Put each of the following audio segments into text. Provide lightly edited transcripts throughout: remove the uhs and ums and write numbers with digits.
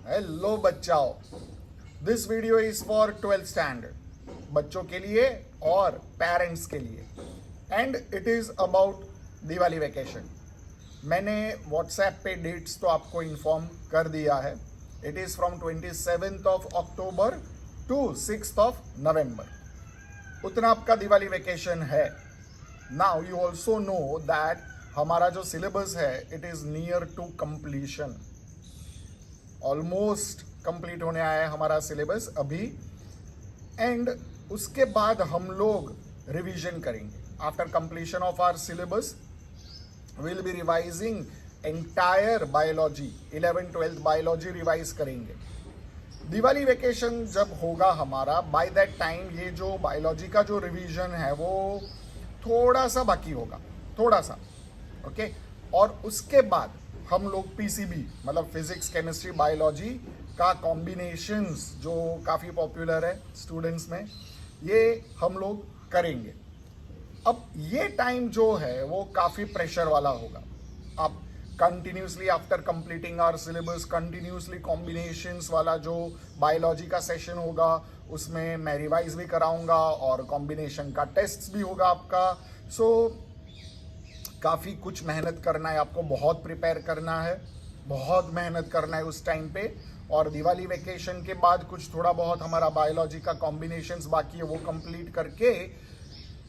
Hello बच्चाओ, this video is for 12th standard, बच्चों के लिए और पेरेंट्स के लिए, and it is about Diwali vacation. मैंने व्हाट्सएप पे डेट्स तो आपको इन्फॉर्म कर दिया है। It is from 27th of October to 6th of November. उतना आपका दिवाली वेकेशन है। Now you also know that हमारा जो सिलेबस है it is near to completion. Almost complete होने आया है हमारा सिलेबस अभी, एंड उसके बाद हम लोग रिवीजन करेंगे। After completion of our syllabus will be revising entire biology, 11th 12th biology revise करेंगे। दिवाली वेकेशन जब होगा हमारा, बाय दैट टाइम ये जो बायोलॉजी का जो रिवीजन है वो थोड़ा सा बाकी होगा, थोड़ा सा, ओके। और उसके बाद हम लोग पीसीबी मतलब फिजिक्स केमिस्ट्री बायोलॉजी का कॉम्बिनेशंस जो काफ़ी पॉपुलर है स्टूडेंट्स में, ये हम लोग करेंगे। अब ये टाइम जो है वो काफ़ी प्रेशर वाला होगा। आप continuously after completing our syllabus continuously combinations वाला जो बायोलॉजी का सेशन होगा उसमें मैं रिवाइज भी कराऊंगा और कॉम्बिनेशन का टेस्ट भी होगा आपका। सो काफ़ी कुछ मेहनत करना है आपको, बहुत प्रिपेयर करना है, बहुत मेहनत करना है उस टाइम पे। और दिवाली वेकेशन के बाद कुछ थोड़ा बहुत हमारा बायोलॉजी का कॉम्बिनेशंस बाकी है, वो कंप्लीट करके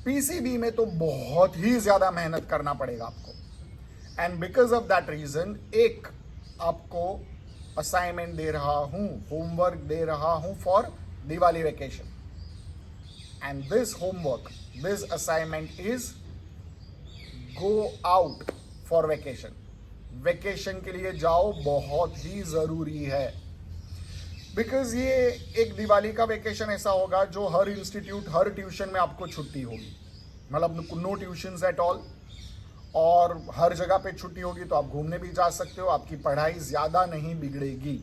पीसीबी में तो बहुत ही ज़्यादा मेहनत करना पड़ेगा आपको। And because of that reason एक आपको असाइनमेंट दे रहा हूँ, होमवर्क दे रहा हूँ for Diwali vacation. And this homework, this assignment is go out for vacation. Vacation के लिए जाओ, बहुत ही ज़रूरी है। बिकॉज ये एक दिवाली का वेकेशन ऐसा होगा जो हर इंस्टीट्यूट, हर ट्यूशन में आपको छुट्टी होगी, मतलब नो ट्यूशंस एट ऑल, और हर जगह पे छुट्टी होगी तो आप घूमने भी जा सकते हो, आपकी पढ़ाई ज़्यादा नहीं बिगड़ेगी।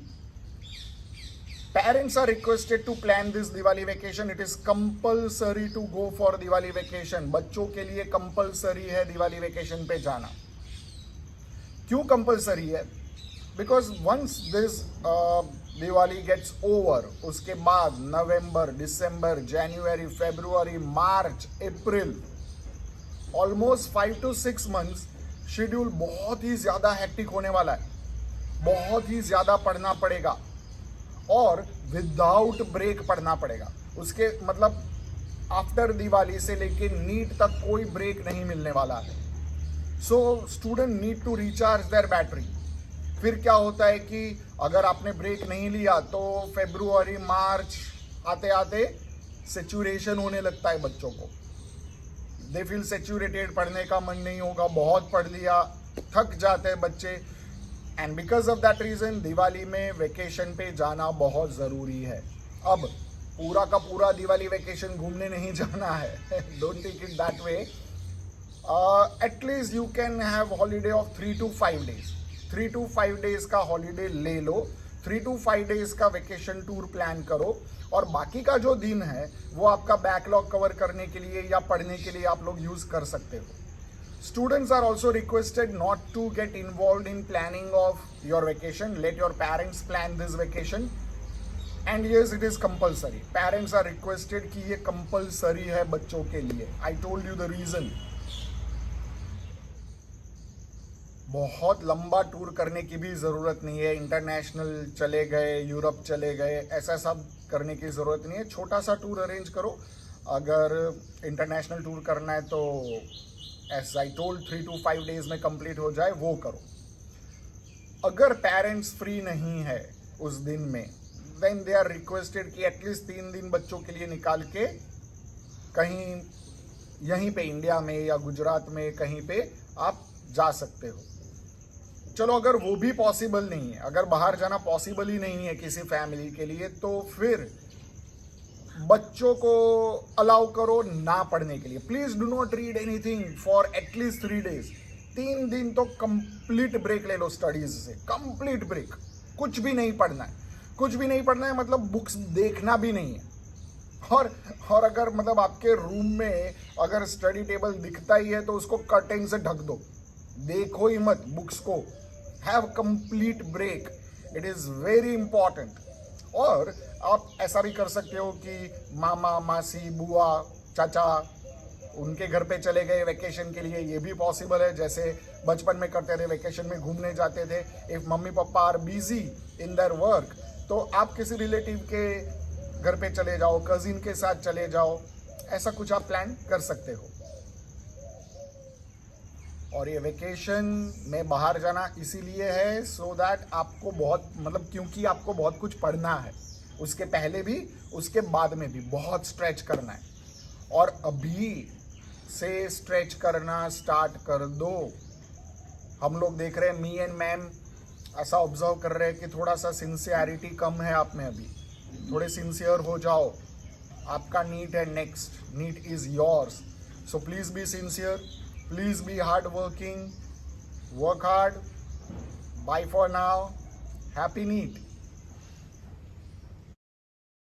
Parents are requested to plan this Diwali vacation. It is compulsory to go for Diwali vacation. बच्चों के लिए compulsory है दिवाली वेकेशन पे जाना। क्यों compulsory है? Because once this Diwali gets over, उसके बाद नवंबर, दिसंबर, जनवरी, फरवरी, मार्च, अप्रैल, ऑलमोस्ट 5 to 6 months शेड्यूल बहुत ही ज़्यादा हेक्टिक होने वाला है। बहुत ही ज़्यादा पढ़ना पड़ेगा और विदाउट ब्रेक पढ़ना पड़ेगा। उसके मतलब आफ्टर दिवाली से लेके नीट तक कोई ब्रेक नहीं मिलने वाला है। So student need to recharge their battery. फिर क्या होता है कि अगर आपने ब्रेक नहीं लिया तो फरवरी, मार्च आते आते सेचुरेशन होने लगता है बच्चों को। दे फील सेचुरेटेड, पढ़ने का मन नहीं होगा, बहुत पढ़ लिया, थक जाते हैं बच्चे। And because of that reason Diwali में वेकेशन पे जाना बहुत ज़रूरी है। अब पूरा का पूरा दिवाली वेकेशन घूमने नहीं जाना है, don't take it that way. At least you can have holiday of 3 to 5 days। 3 to 5 days का हॉलीडे ले लो, 3 to 5 days का वेकेशन टूर प्लान करो, और बाकी का जो दिन है वो आपका बैकलॉग कवर करने के लिए या पढ़ने के लिए आप लोग यूज़ कर सकते हो। Students are also requested not to get involved in planning of your vacation. Let your parents plan this vacation. And yes, it is compulsory. Parents are requested कि ये compulsory है बच्चों के लिए. I told you the reason. बहुत लंबा tour करने की भी ज़रूरत नहीं है। इंटरनेशनल चले गए, यूरोप चले गए, ऐसा सब करने की ज़रूरत नहीं है। छोटा सा टूर अरेंज करो। अगर इंटरनेशनल टूर करना है तो as I told 3 to 5 days में कंप्लीट हो जाए, वो करो। अगर पेरेंट्स फ्री नहीं है उस दिन में, देन दे आर रिक्वेस्टेड कि एटलीस्ट 3 दिन बच्चों के लिए निकाल के कहीं यहीं पे इंडिया में या गुजरात में कहीं पे आप जा सकते हो। चलो अगर वो भी पॉसिबल नहीं है, अगर बाहर जाना पॉसिबल ही नहीं है किसी फैमिली के लिए, तो फिर बच्चों को अलाउ करो ना पढ़ने के लिए। Please do not read anything for at least 3 days। 3 दिन तो कंप्लीट ब्रेक ले लो स्टडीज से, कंप्लीट ब्रेक। कुछ भी नहीं पढ़ना है, कुछ भी नहीं पढ़ना है, मतलब बुक्स देखना भी नहीं है। और अगर मतलब आपके रूम में अगर स्टडी टेबल दिखता ही है तो उसको कर्टेन से ढक दो, देखो ही मत बुक्स को। Have complete break. It is very important. और आप ऐसा भी कर सकते हो कि मामा मासी बुआ चाचा उनके घर पे चले गए वेकेशन के लिए, ये भी पॉसिबल है. जैसे बचपन में करते थे, वेकेशन में घूमने जाते थे. If mummy papa are busy in their work, तो आप किसी रिलेटिव के घर पे चले जाओ, कजिन के साथ चले जाओ. ऐसा कुछ आप प्लान कर सकते हो. और ये वेकेशन में बाहर जाना इसीलिए है सो दैट आपको बहुत क्योंकि आपको बहुत कुछ पढ़ना है, उसके पहले भी उसके बाद में भी बहुत स्ट्रेच करना है. और अभी से स्ट्रेच करना स्टार्ट कर दो. हम लोग देख रहे हैं, मी एंड मैम ऐसा ऑब्जर्व कर रहे हैं कि थोड़ा सा सिंसियरिटी कम है आप में. अभी थोड़े सिंसियर हो जाओ. आपका नीट है next, NEET is yours. So please be sincere, please be hard working, work hard. Bye for now, happy NEET.